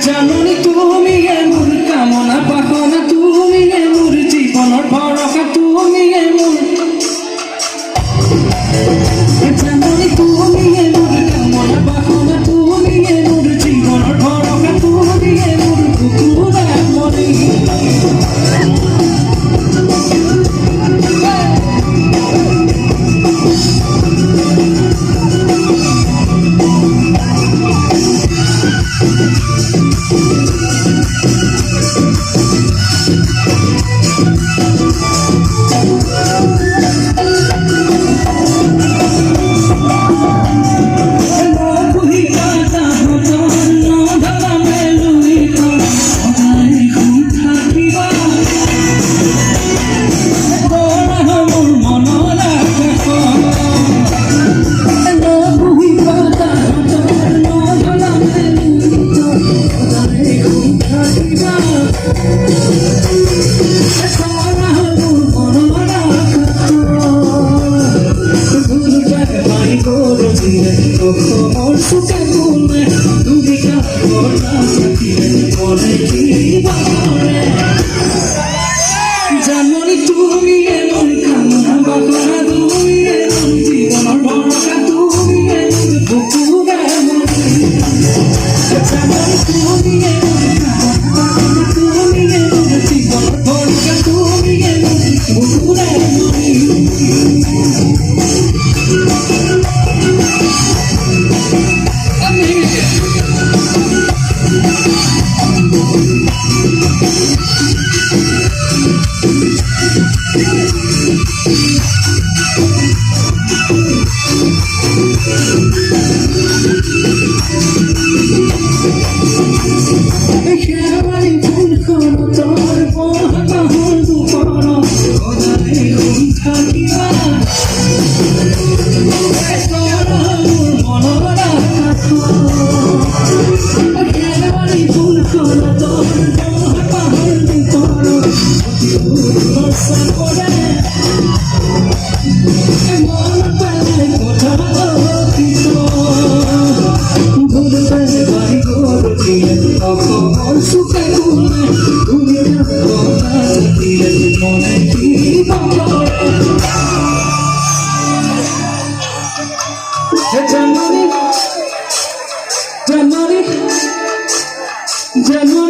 জাননি তুমি এমন কামনা পাখনা তুমি এমন জীবনের ভরসা তুমি এমন জাননি তুমি এমন কামনা পাখনা তুমি এমন জীবনের ভরসা তুমি এমন কুকুরা মনে জাননি তুমি এমন কামনা বাবা তুমি এমন জীবনের ভরসা তুমি এমন বুকুরা মনে জাননি তুমি এমন কামনা বাবা তুমি এমন জীবনের ভরসা তুমি এমন বুকুরা মনে January